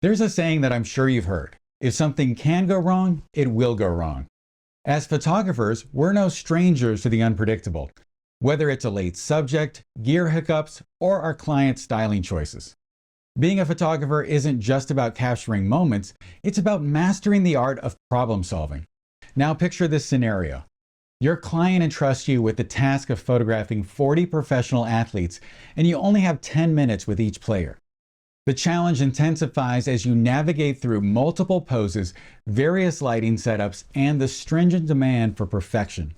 There's a saying that I'm sure you've heard. If something can go wrong, it will go wrong. As photographers, we're no strangers to the unpredictable, whether it's a late subject, gear hiccups, or our client's styling choices. Being a photographer isn't just about capturing moments, it's about mastering the art of problem solving. Now picture this scenario. Your client entrusts you with the task of photographing 40 professional athletes, and you only have 10 minutes with each player. The challenge intensifies as you navigate through multiple poses, various lighting setups, and the stringent demand for perfection.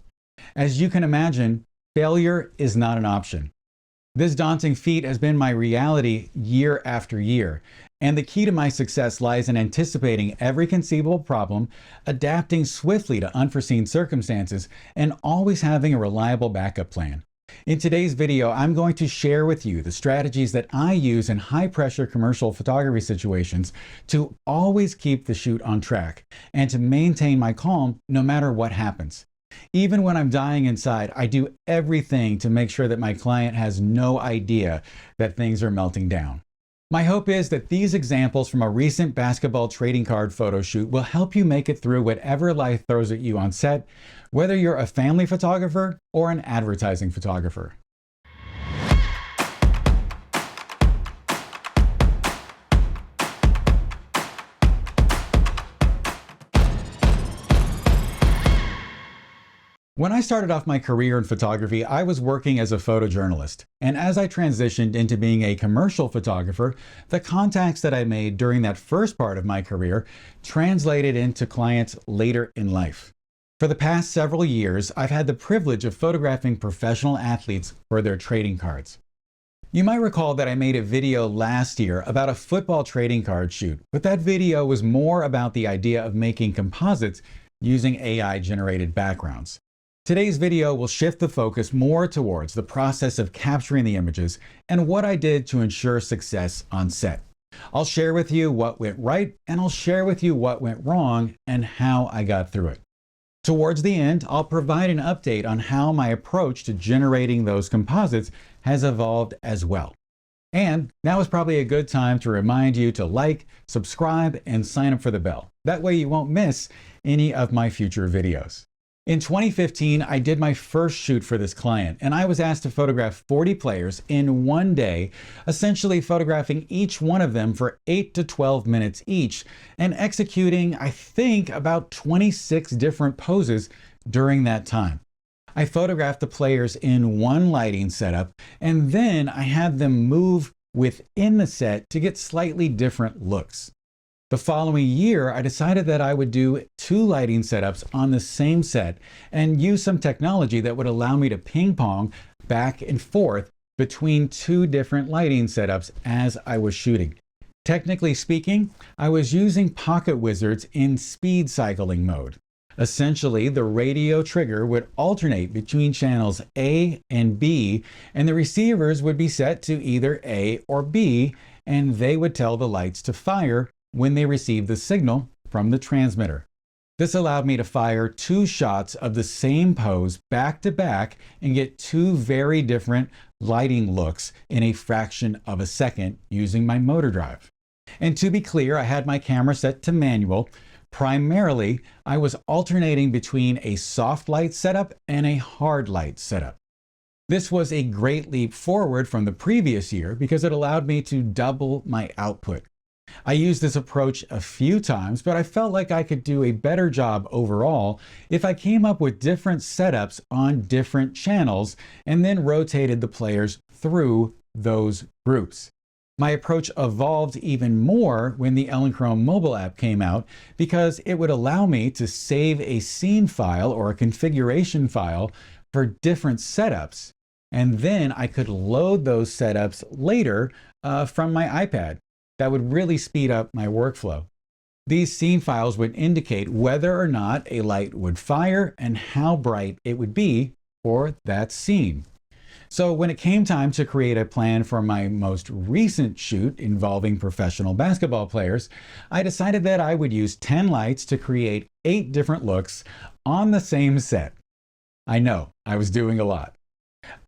As you can imagine, failure is not an option. This daunting feat has been my reality year after year, and the key to my success lies in anticipating every conceivable problem, adapting swiftly to unforeseen circumstances, and always having a reliable backup plan. In today's video, I'm going to share with you the strategies that I use in high-pressure commercial photography situations to always keep the shoot on track and to maintain my calm no matter what happens. Even when I'm dying inside, I do everything to make sure that my client has no idea that things are melting down. My hope is that these examples from a recent basketball trading card photo shoot will help you make it through whatever life throws at you on set, whether you're a family photographer or an advertising photographer. When I started off my career in photography, I was working as a photojournalist. And as I transitioned into being a commercial photographer, the contacts that I made during that first part of my career translated into clients later in life. For the past several years, I've had the privilege of photographing professional athletes for their trading cards. You might recall that I made a video last year about a football trading card shoot, but that video was more about the idea of making composites using AI-generated backgrounds. Today's video will shift the focus more towards the process of capturing the images and what I did to ensure success on set. I'll share with you what went right, and I'll share with you what went wrong and how I got through it. Towards the end, I'll provide an update on how my approach to generating those composites has evolved as well. And now is probably a good time to remind you to like, subscribe, and sign up for the bell. That way you won't miss any of my future videos. In 2015, I did my first shoot for this client, and I was asked to photograph 40 players in one day, essentially photographing each one of them for 8 to 12 minutes each, and executing, I think, about 26 different poses during that time. I photographed the players in one lighting setup, and then I had them move within the set to get slightly different looks. The following year, I decided that I would do 2 lighting setups on the same set and use some technology that would allow me to ping pong back and forth between 2 different lighting setups as I was shooting. Technically speaking, I was using pocket wizards in speed cycling mode. Essentially, the radio trigger would alternate between channels A and B, and the receivers would be set to either A or B, and they would tell the lights to fire when they received the signal from the transmitter. This allowed me to fire 2 shots of the same pose back to back and get 2 very different lighting looks in a fraction of a second using my motor drive. And to be clear, I had my camera set to manual. Primarily, I was alternating between a soft light setup and a hard light setup. This was a great leap forward from the previous year because it allowed me to double my output. I used this approach a few times, but I felt like I could do a better job overall if I came up with different setups on different channels and then rotated the players through those groups. My approach evolved even more when the Elinchrom Mobile App came out because it would allow me to save a scene file or a configuration file for different setups, and then I could load those setups later from my iPad. That would really speed up my workflow. These scene files would indicate whether or not a light would fire and how bright it would be for that scene. So when it came time to create a plan for my most recent shoot involving professional basketball players, I decided that I would use 10 lights to create 8 different looks on the same set. I know, I was doing a lot.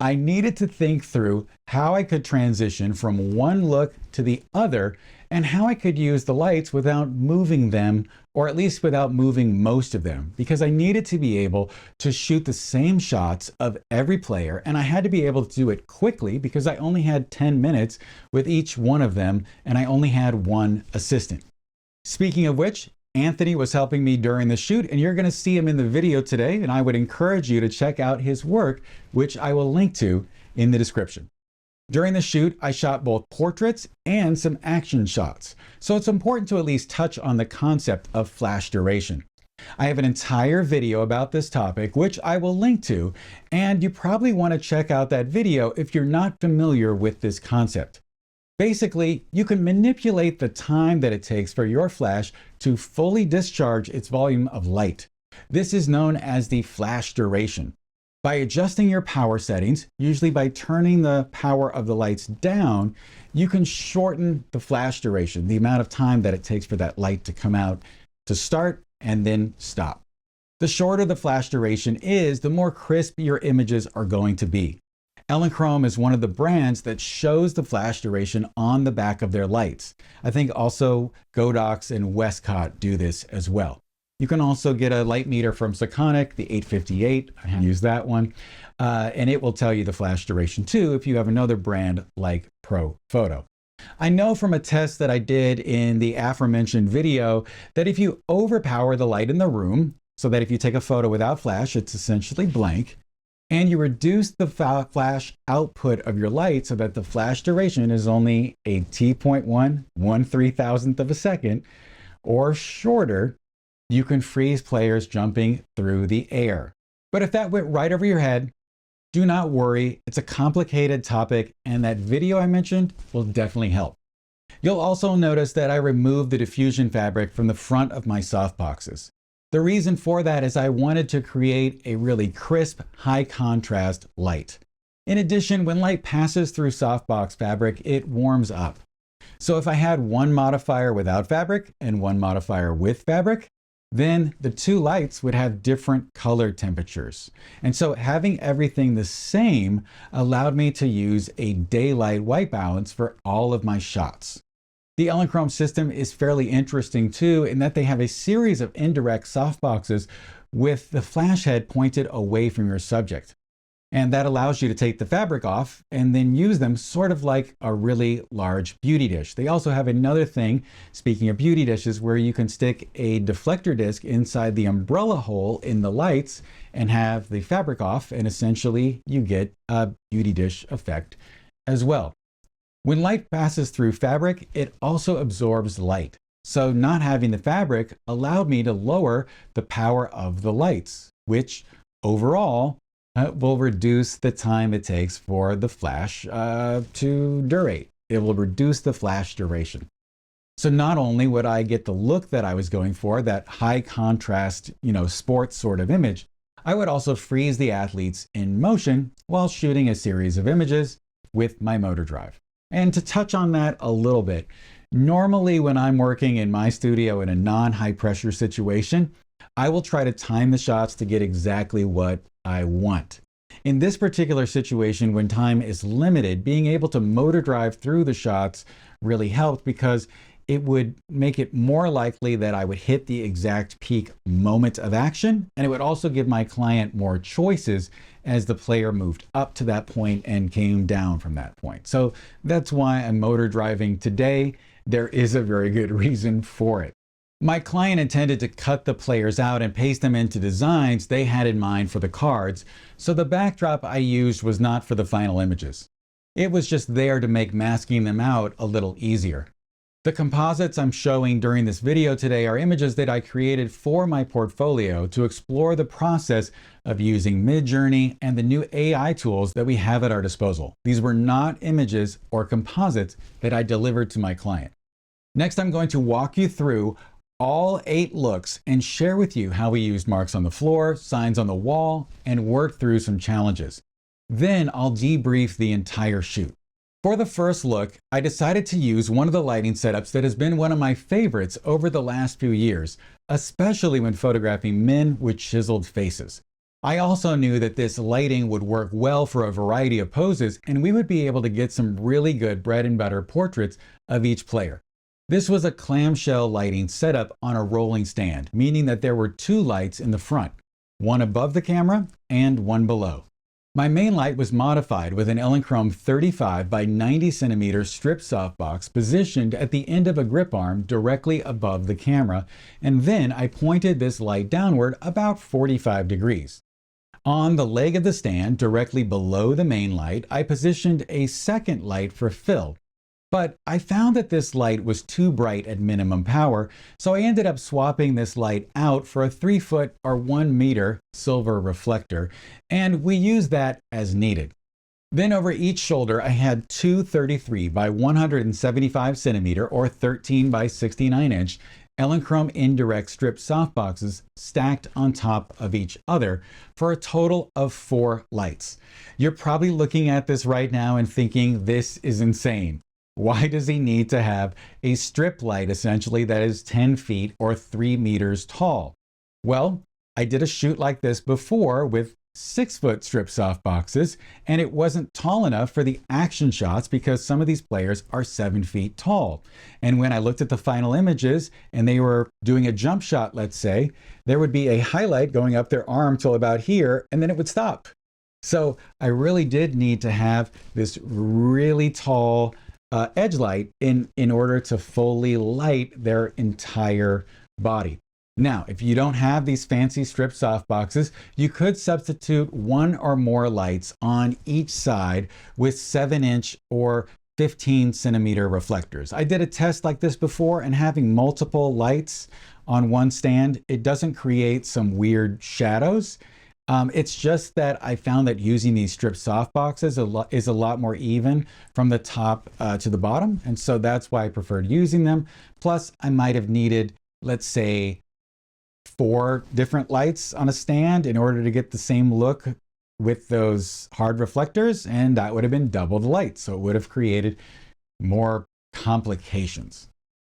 I needed to think through how I could transition from one look to the other and how I could use the lights without moving them, or at least without moving most of them, because I needed to be able to shoot the same shots of every player, and I had to be able to do it quickly because I only had 10 minutes with each one of them, and I only had one assistant. Speaking of which, Anthony was helping me during the shoot, and you're going to see him in the video today, and I would encourage you to check out his work, which I will link to in the description. During the shoot, I shot both portraits and some action shots, so it's important to at least touch on the concept of flash duration. I have an entire video about this topic, which I will link to, and you probably want to check out that video if you're not familiar with this concept. Basically, you can manipulate the time that it takes for your flash to fully discharge its volume of light. This is known as the flash duration. By adjusting your power settings, usually by turning the power of the lights down, you can shorten the flash duration, the amount of time that it takes for that light to come out, to start and then stop. The shorter the flash duration is, the more crisp your images are going to be. Elicnhrom is one of the brands that shows the flash duration on the back of their lights. I think also Godox and Westcott do this as well. You can also get a light meter from Sekonic, the 858. I use that one. And it will tell you the flash duration too if you have another brand like Pro Photo. I know from a test that I did in the aforementioned video that if you overpower the light in the room, so that if you take a photo without flash, it's essentially blank, and you reduce the flash output of your light so that the flash duration is only a t.1 1/3000th of a second or shorter, you can freeze players jumping through the air. But if that went right over your head, do not worry. It's a complicated topic, and that video I mentioned will definitely help. You'll also notice that I removed the diffusion fabric from the front of my softboxes. The reason for that is I wanted to create a really crisp, high contrast light. In addition, when light passes through softbox fabric, it warms up. So if I had one modifier without fabric and one modifier with fabric, then the two lights would have different color temperatures. And so having everything the same allowed me to use a daylight white balance for all of my shots. The Elicnhrom system is fairly interesting too, in that they have a series of indirect softboxes with the flash head pointed away from your subject. And that allows you to take the fabric off and then use them sort of like a really large beauty dish. They also have another thing, speaking of beauty dishes, where you can stick a deflector disc inside the umbrella hole in the lights and have the fabric off, and essentially you get a beauty dish effect as well. When light passes through fabric, it also absorbs light. So not having the fabric allowed me to lower the power of the lights, which overall will reduce the time it takes for the flash to durate. It will reduce the flash duration. So not only would I get the look that I was going for, that high contrast, sports sort of image, I would also freeze the athletes in motion while shooting a series of images with my motor drive. And to touch on that a little bit, normally when I'm working in my studio in a non-high pressure situation, I will try to time the shots to get exactly what I want. In this particular situation, when time is limited, being able to motor drive through the shots really helped, because it would make it more likely that I would hit the exact peak moment of action, and it would also give my client more choices as the player moved up to that point and came down from that point. So that's why I'm motor driving today. There is a very good reason for it. My client intended to cut the players out and paste them into designs they had in mind for the cards, so the backdrop I used was not for the final images. It was just there to make masking them out a little easier. The composites I'm showing during this video today are images that I created for my portfolio to explore the process of using Midjourney and the new AI tools that we have at our disposal. These were not images or composites that I delivered to my client. Next, I'm going to walk you through all 8 looks and share with you how we used marks on the floor, signs on the wall, and worked through some challenges. Then I'll debrief the entire shoot. For the first look, I decided to use one of the lighting setups that has been one of my favorites over the last few years, especially when photographing men with chiseled faces. I also knew that this lighting would work well for a variety of poses, and we would be able to get some really good bread and butter portraits of each player. This was a clamshell lighting setup on a rolling stand, meaning that there were two lights in the front, one above the camera and one below. My main light was modified with an Elinchrom 35 by 90 centimeter strip softbox positioned at the end of a grip arm directly above the camera, and then I pointed this light downward about 45 degrees. On the leg of the stand, directly below the main light, I positioned a second light for fill. But I found that this light was too bright at minimum power, so I ended up swapping this light out for a 3-foot or 1 meter silver reflector, and we used that as needed. Then over each shoulder, I had two 33 by 175 centimeter or 13 by 69 inch Elinchrom indirect strip softboxes stacked on top of each other for a total of 4 lights. You're probably looking at this right now and thinking this is insane. Why does he need to have a strip light essentially that is 10 feet or 3 meters tall? Well, I did a shoot like this before with 6-foot strip softboxes, and it wasn't tall enough for the action shots because some of these players are 7 feet tall. And when I looked at the final images and they were doing a jump shot, let's say, there would be a highlight going up their arm till about here, and then it would stop. So I really did need to have this really tall edge light in order to fully light their entire body. Now, if you don't have these fancy strip softboxes, you could substitute one or more lights on each side with 7-inch or 15 centimeter reflectors. I did a test like this before, and having multiple lights on one stand, it doesn't create some weird shadows. It's just that I found that using these strip softboxes is a lot more even from the top to the bottom, and so that's why I preferred using them. Plus, I might have needed, let's say, 4 different lights on a stand in order to get the same look with those hard reflectors, and that would have been double the light, so it would have created more complications.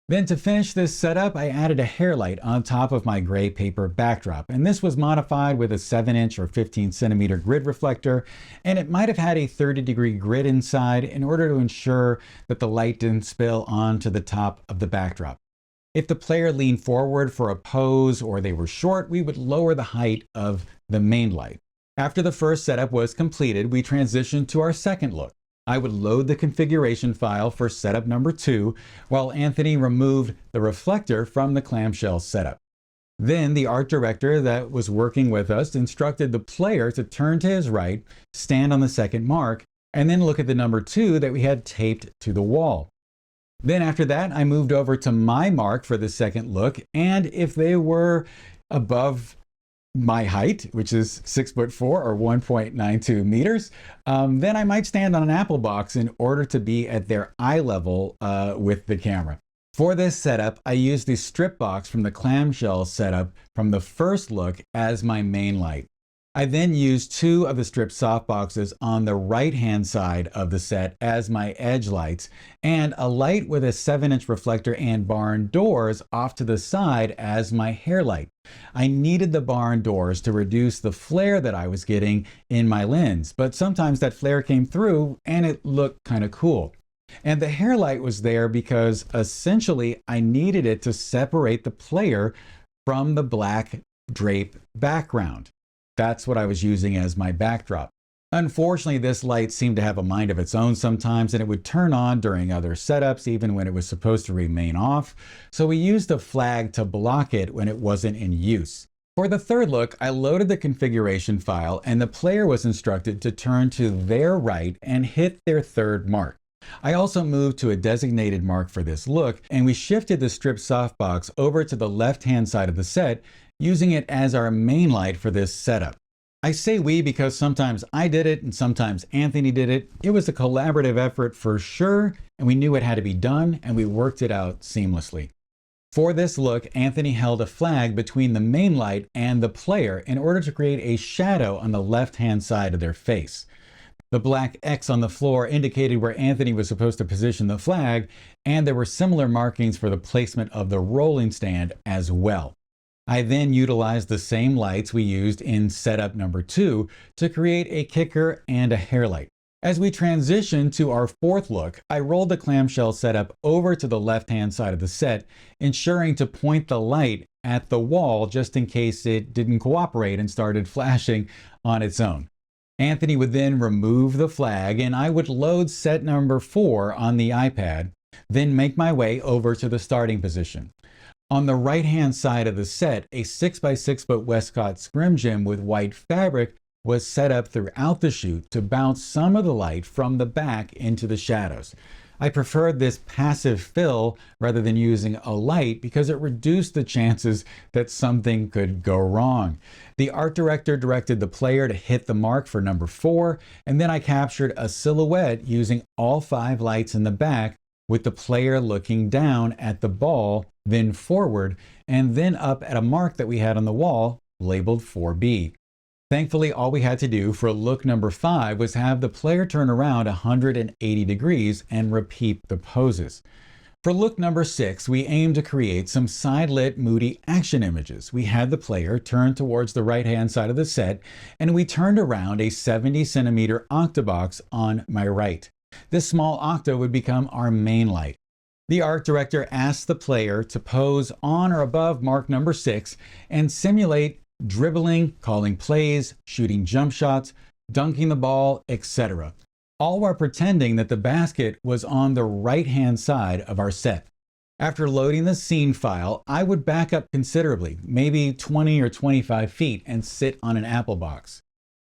Then to finish this setup, I added a hair light on top of my gray paper backdrop, and this was modified with a 7-inch or 15 centimeter grid reflector, and it might have had a 30-degree grid inside in order to ensure that the light didn't spill onto the top of the backdrop. If the player leaned forward for a pose or they were short, we would lower the height of the main light. After the first setup was completed, we transitioned to our second look. I would load the configuration file for setup number 2, while Anthony removed the reflector from the clamshell setup. Then the art director that was working with us instructed the player to turn to his right, stand on the second mark, and then look at the number 2 that we had taped to the wall. Then after that, I moved over to my mark for the second look, and if they were above my height, which is 6'4" or 1.92 meters, then I might stand on an apple box in order to be at their eye level with the camera. For this setup, I used the strip box from the clamshell setup from the first look as my main light. I then used 2 of the strip softboxes on the right-hand side of the set as my edge lights, and a light with a 7-inch reflector and barn doors off to the side as my hair light. I needed the barn doors to reduce the flare that I was getting in my lens, but sometimes that flare came through and it looked kind of cool. And the hair light was there because essentially I needed it to separate the player from the black drape background. That's what I was using as my backdrop. Unfortunately, this light seemed to have a mind of its own sometimes, and it would turn on during other setups, even when it was supposed to remain off. So we used a flag to block it when it wasn't in use. For the third look, I loaded the configuration file, and the player was instructed to turn to their right and hit their third mark. I also moved to a designated mark for this look, and we shifted the strip softbox over to the left-hand side of the set, using it as our main light for this setup. I say we because sometimes I did it and sometimes Anthony did it. It was a collaborative effort for sure, and we knew it had to be done, and we worked it out seamlessly. For this look, Anthony held a flag between the main light and the player in order to create a shadow on the left-hand side of their face. The black X on the floor indicated where Anthony was supposed to position the flag, and there were similar markings for the placement of the rolling stand as well. I then utilized the same lights we used in setup number 2 to create a kicker and a hair light. As we transition to our fourth look, I rolled the clamshell setup over to the left-hand side of the set, ensuring to point the light at the wall just in case it didn't cooperate and started flashing on its own. Anthony would then remove the flag and I would load set number 4 on the iPad, then make my way over to the starting position. On the right-hand side of the set, a 6x6 foot Westcott scrim gym with white fabric was set up throughout the shoot to bounce some of the light from the back into the shadows. I preferred this passive fill rather than using a light because it reduced the chances that something could go wrong. The art director directed the player to hit the mark for number 4, and then I captured a silhouette using all 5 lights in the back with the player looking down at the ball, then forward, and then up at a mark that we had on the wall labeled 4B. Thankfully, all we had to do for look number 5 was have the player turn around 180 degrees and repeat the poses. For look number 6, we aimed to create some side-lit, moody action images. We had the player turn towards the right-hand side of the set, and we turned around a 70-centimeter octabox on my right. This small octa would become our main light. The art director asked the player to pose on or above mark number 6 and simulate dribbling, calling plays, shooting jump shots, dunking the ball, etc. All while pretending that the basket was on the right-hand side of our set. After loading the scene file, I would back up considerably, maybe 20 or 25 feet, and sit on an apple box.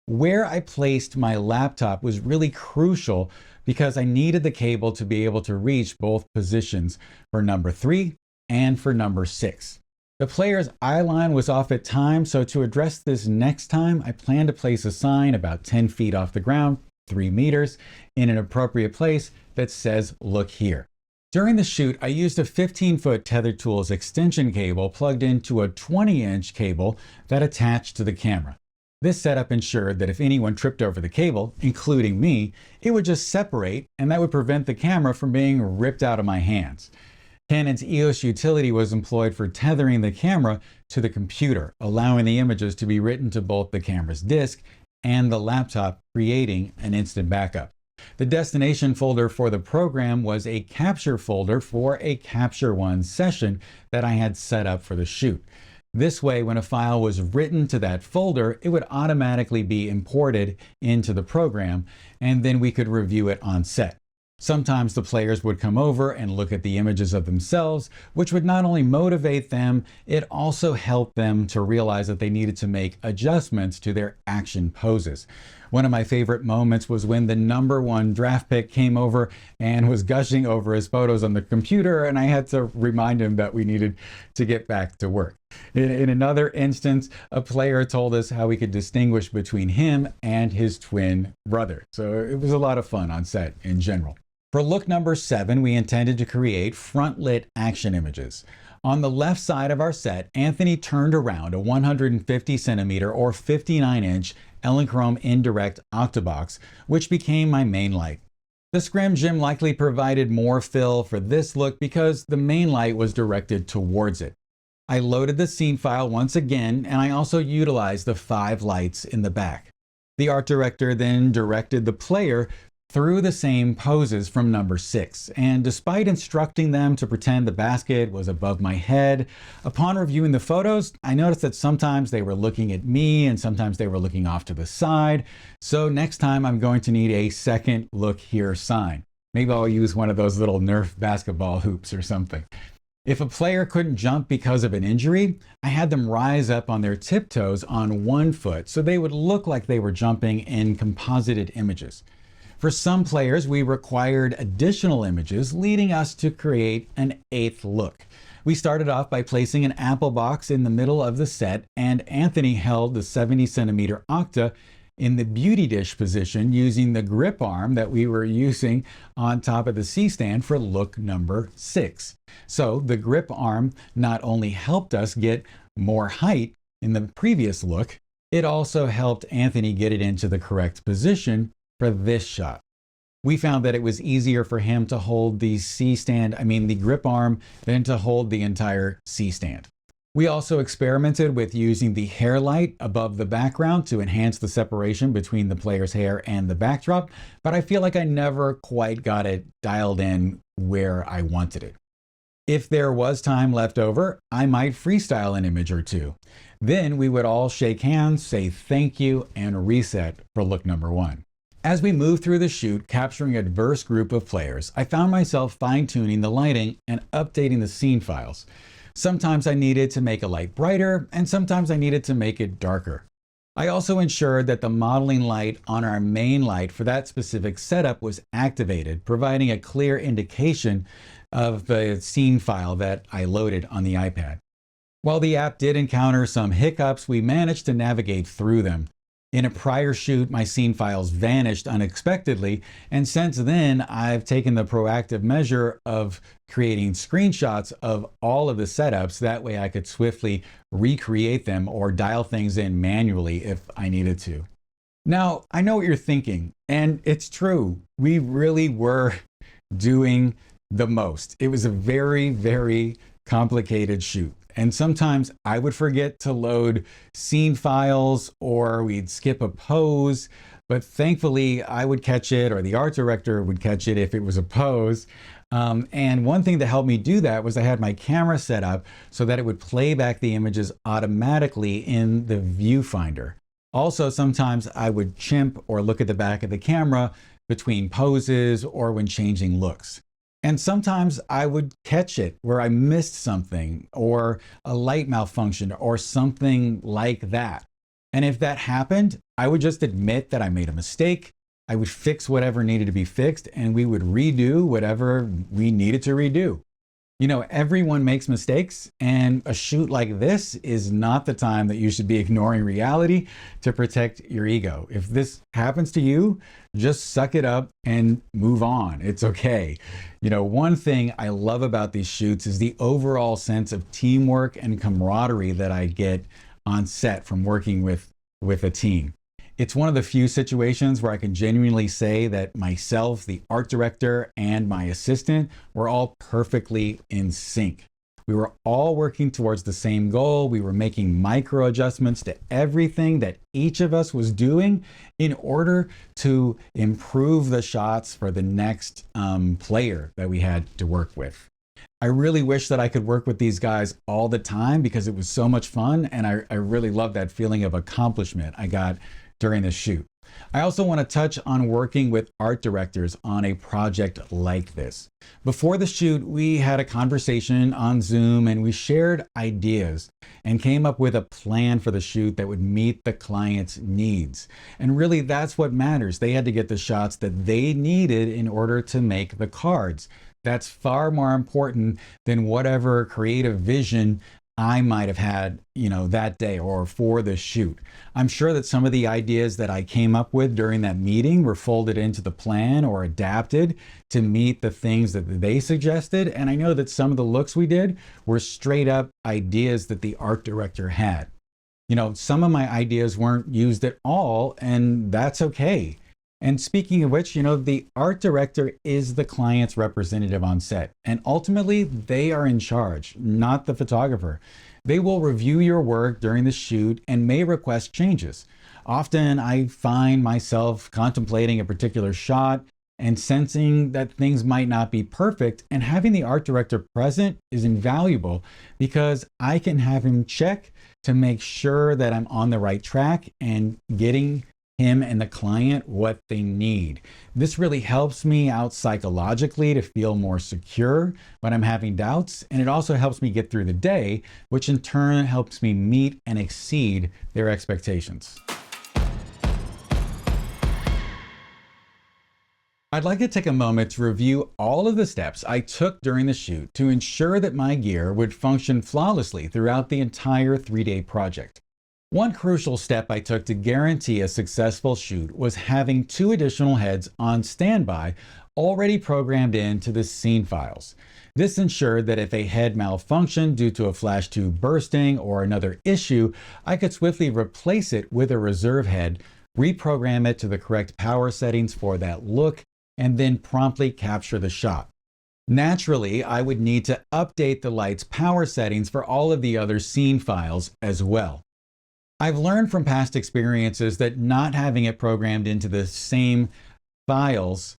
Where I placed my laptop was really crucial because I needed the cable to be able to reach both positions for number 3 and for number 6. The player's eye line was off at times, so to address this next time, I plan to place a sign about 10 feet off the ground, 3 meters, in an appropriate place that says, "Look here." During the shoot, I used a 15-foot Tether Tools extension cable plugged into a 20-inch cable that attached to the camera. This setup ensured that if anyone tripped over the cable, including me, it would just separate, and that would prevent the camera from being ripped out of my hands. Canon's EOS utility was employed for tethering the camera to the computer, allowing the images to be written to both the camera's disk and the laptop, creating an instant backup. The destination folder for the program was a capture folder for a Capture One session that I had set up for the shoot. This way, when a file was written to that folder, it would automatically be imported into the program, and then we could review it on set. Sometimes the players would come over and look at the images of themselves, which would not only motivate them, it also helped them to realize that they needed to make adjustments to their action poses. One of my favorite moments was when the number 1 draft pick came over and was gushing over his photos on the computer, and I had to remind him that we needed to get back to work. In another instance, a player told us how we could distinguish between him and his twin brother. So it was a lot of fun on set in general. For look number 7, we intended to create front-lit action images. On the left side of our set, Anthony turned around a 150 centimeter or 59-inch Elicnhrom indirect octabox, which became my main light. The scrim gym likely provided more fill for this look because the main light was directed towards it. I loaded the scene file once again, and I also utilized the 5 lights in the back. The art director then directed the player through the same poses from number 6, and despite instructing them to pretend the basket was above my head, upon reviewing the photos, I noticed that sometimes they were looking at me and sometimes they were looking off to the side. So next time I'm going to need a second look here sign. Maybe I'll use one of those little Nerf basketball hoops or something. If a player couldn't jump because of an injury, I had them rise up on their tiptoes on 1 foot so they would look like they were jumping in composited images. For some players, we required additional images, leading us to create an 8th look. We started off by placing an apple box in the middle of the set, and Anthony held the 70 centimeter octa in the beauty dish position using the grip arm that we were using on top of the C-stand for look number 6. So the grip arm not only helped us get more height in the previous look, it also helped Anthony get it into the correct position for this shot. We found that it was easier for him to hold the the grip arm, than to hold the entire C-stand. We also experimented with using the hair light above the background to enhance the separation between the player's hair and the backdrop, but I feel like I never quite got it dialed in where I wanted it. If there was time left over, I might freestyle an image or two. Then we would all shake hands, say thank you, and reset for look number one. As we moved through the shoot, capturing a diverse group of players, I found myself fine-tuning the lighting and updating the scene files. Sometimes I needed to make a light brighter, and sometimes I needed to make it darker. I also ensured that the modeling light on our main light for that specific setup was activated, providing a clear indication of the scene file that I loaded on the iPad. While the app did encounter some hiccups, we managed to navigate through them. In a prior shoot, my scene files vanished unexpectedly, and since then, I've taken the proactive measure of creating screenshots of all of the setups. That way I could swiftly recreate them or dial things in manually if I needed to. Now, I know what you're thinking, and it's true. We really were doing the most. It was a very, very complicated shoot. And sometimes I would forget to load scene files or we'd skip a pose, but thankfully I would catch it or the art director would catch it if it was a pose. And one thing that helped me do that was I had my camera set up so that it would play back the images automatically in the viewfinder. Also, sometimes I would chimp or look at the back of the camera between poses or when changing looks. And sometimes I would catch it where I missed something or a light malfunction or something like that. And if that happened, I would just admit that I made a mistake. I would fix whatever needed to be fixed and we would redo whatever we needed to redo. You know, everyone makes mistakes, and a shoot like this is not the time that you should be ignoring reality to protect your ego. If this happens to you, just suck it up and move on. It's okay. You know, one thing I love about these shoots is the overall sense of teamwork and camaraderie that I get on set from working with a team. It's one of the few situations where I can genuinely say that myself, the art director, and my assistant were all perfectly in sync. We were all working towards the same goal. We were making micro adjustments to everything that each of us was doing in order to improve the shots for the next player that we had to work with. I really wish that I could work with these guys all the time because it was so much fun, and I really love that feeling of accomplishment I got during the shoot. I also want to touch on working with art directors on a project like this. Before the shoot, we had a conversation on Zoom and we shared ideas and came up with a plan for the shoot that would meet the client's needs. And really, that's what matters. They had to get the shots that they needed in order to make the cards. That's far more important than whatever creative vision I might have had, that day or for the shoot. I'm sure that some of the ideas that I came up with during that meeting were folded into the plan or adapted to meet the things that they suggested. And I know that some of the looks we did were straight up ideas that the art director had. Some of my ideas weren't used at all, and that's okay. And speaking of which, the art director is the client's representative on set. And ultimately, they are in charge, not the photographer. They will review your work during the shoot and may request changes. Often, I find myself contemplating a particular shot and sensing that things might not be perfect. And having the art director present is invaluable because I can have him check to make sure that I'm on the right track and getting him and the client what they need. This really helps me out psychologically to feel more secure when I'm having doubts, and it also helps me get through the day, which in turn helps me meet and exceed their expectations. I'd like to take a moment to review all of the steps I took during the shoot to ensure that my gear would function flawlessly throughout the entire 3-day project. One crucial step I took to guarantee a successful shoot was having 2 additional heads on standby already programmed into the scene files. This ensured that if a head malfunctioned due to a flash tube bursting or another issue, I could swiftly replace it with a reserve head, reprogram it to the correct power settings for that look, and then promptly capture the shot. Naturally, I would need to update the light's power settings for all of the other scene files as well. I've learned from past experiences that not having it programmed into the scene files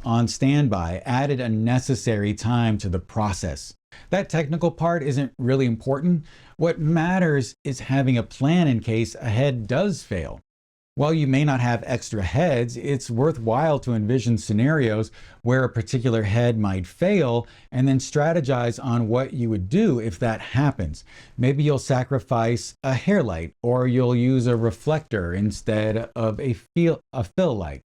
on standby added unnecessary time to the process. That technical part isn't really important. What matters is having a plan in case a head does fail. While you may not have extra heads, it's worthwhile to envision scenarios where a particular head might fail and then strategize on what you would do if that happens. Maybe you'll sacrifice a hair light, or you'll use a reflector instead of a fill light.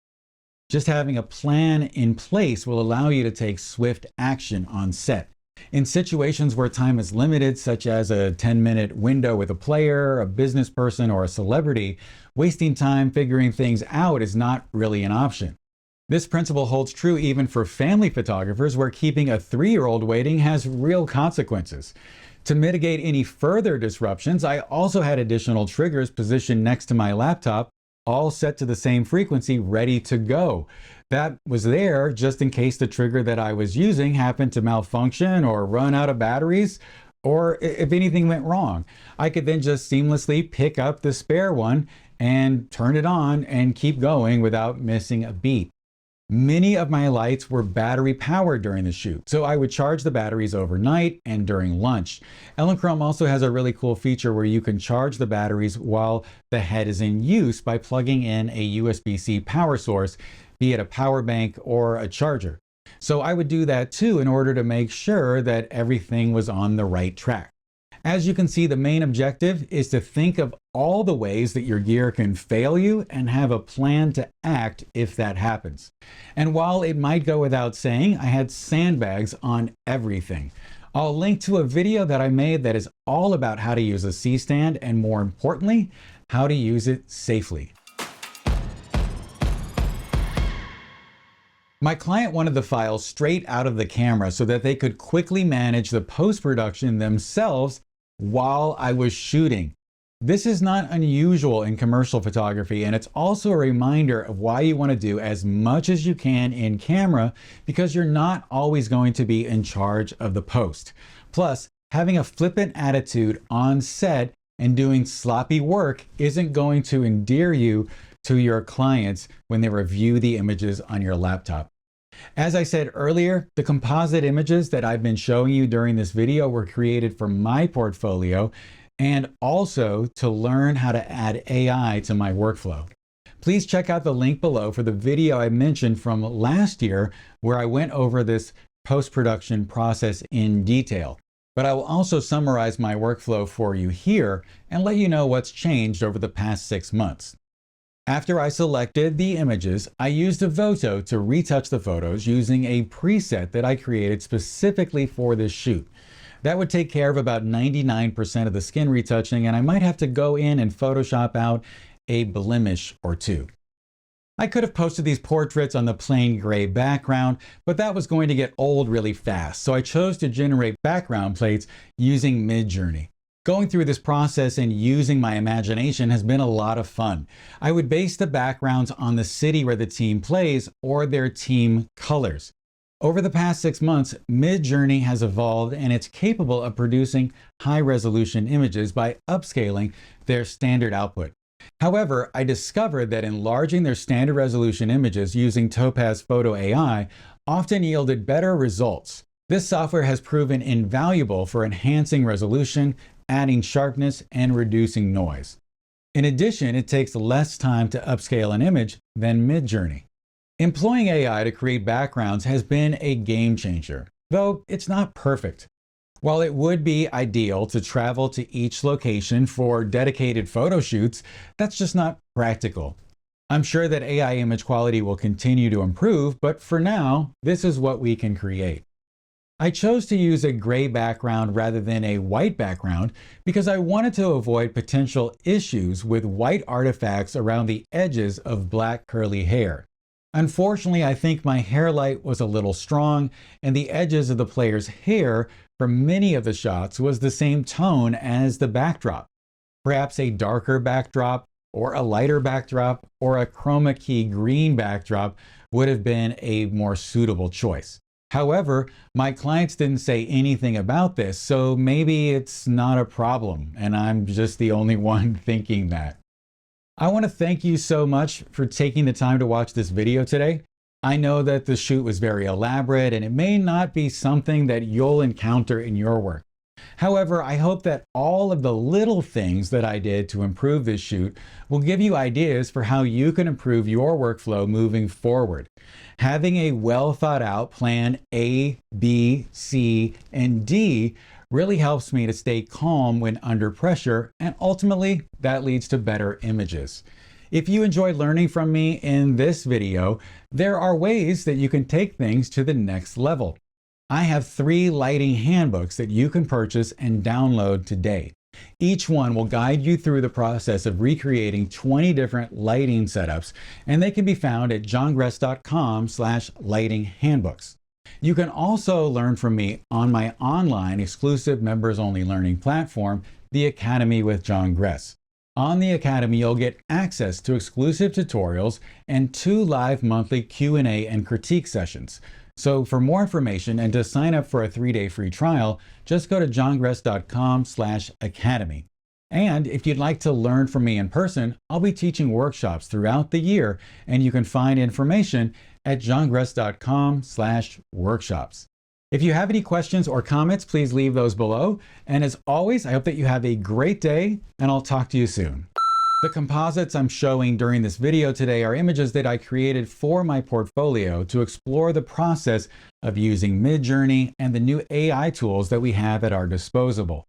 Just having a plan in place will allow you to take swift action on set. In situations where time is limited, such as a 10-minute window with a player, a business person, or a celebrity, wasting time figuring things out is not really an option. This principle holds true even for family photographers, where keeping a 3-year-old waiting has real consequences. To mitigate any further disruptions, I also had additional triggers positioned next to my laptop, all set to the same frequency, ready to go. That was there just in case the trigger that I was using happened to malfunction or run out of batteries, or if anything went wrong. I could then just seamlessly pick up the spare one and turn it on and keep going without missing a beat. Many of my lights were battery powered during the shoot, so I would charge the batteries overnight and during lunch. Elicnhrom also has a really cool feature where you can charge the batteries while the head is in use by plugging in a USB-C power source, be it a power bank or a charger. So I would do that too in order to make sure that everything was on the right track. As you can see, the main objective is to think of all the ways that your gear can fail you and have a plan to act if that happens. And while it might go without saying, I had sandbags on everything. I'll link to a video that I made that is all about how to use a C-stand and, more importantly, how to use it safely. My client wanted the files straight out of the camera so that they could quickly manage the post-production themselves while I was shooting. This is not unusual in commercial photography, and it's also a reminder of why you want to do as much as you can in camera, because you're not always going to be in charge of the post. Plus, having a flippant attitude on set and doing sloppy work isn't going to endear you to your clients when they review the images on your laptop. As I said earlier, the composite images that I've been showing you during this video were created for my portfolio and also to learn how to add AI to my workflow. Please check out the link below for the video I mentioned from last year where I went over this post-production process in detail. But I will also summarize my workflow for you here and let you know what's changed over the past 6 months. After I selected the images, I used Evoto to retouch the photos using a preset that I created specifically for this shoot. That would take care of about 99% of the skin retouching, and I might have to go in and Photoshop out a blemish or two. I could have posted these portraits on the plain gray background, but that was going to get old really fast, so I chose to generate background plates using Midjourney. Going through this process and using my imagination has been a lot of fun. I would base the backgrounds on the city where the team plays or their team colors. Over the past 6 months, Midjourney has evolved and it's capable of producing high-resolution images by upscaling their standard output. However, I discovered that enlarging their standard resolution images using Topaz Photo AI often yielded better results. This software has proven invaluable for enhancing resolution, adding sharpness, and reducing noise. In addition, it takes less time to upscale an image than Midjourney. Employing AI to create backgrounds has been a game changer, though it's not perfect. While it would be ideal to travel to each location for dedicated photo shoots, that's just not practical. I'm sure that AI image quality will continue to improve, but for now, this is what we can create. I chose to use a gray background rather than a white background because I wanted to avoid potential issues with white artifacts around the edges of black curly hair. Unfortunately, I think my hair light was a little strong, and the edges of the player's hair for many of the shots was the same tone as the backdrop. Perhaps a darker backdrop, or a lighter backdrop, or a Chroma Key green backdrop would have been a more suitable choice. However, my clients didn't say anything about this, so maybe it's not a problem, and I'm just the only one thinking that. I want to thank you so much for taking the time to watch this video today. I know that the shoot was very elaborate and it may not be something that you'll encounter in your work. However, I hope that all of the little things that I did to improve this shoot will give you ideas for how you can improve your workflow moving forward. Having a well thought out plan A, B, C, and D really helps me to stay calm when under pressure, and ultimately that leads to better images. If you enjoyed learning from me in this video, there are ways that you can take things to the next level. I have 3 lighting handbooks that you can purchase and download today. Each one will guide you through the process of recreating 20 different lighting setups, and they can be found at johngress.com/lighting handbooks. You can also learn from me on my online exclusive members-only learning platform, the Academy with John Gress. On the Academy, you'll get access to exclusive tutorials and 2 live monthly Q&A and critique sessions. So for more information and to sign up for a 3-day free trial, just go to johngress.com/academy. And if you'd like to learn from me in person, I'll be teaching workshops throughout the year, and you can find information at johngress.com/workshops. If you have any questions or comments, please leave those below. And as always, I hope that you have a great day, and I'll talk to you soon. The composites I'm showing during this video today are images that I created for my portfolio to explore the process of using Midjourney and the new AI tools that we have at our disposal.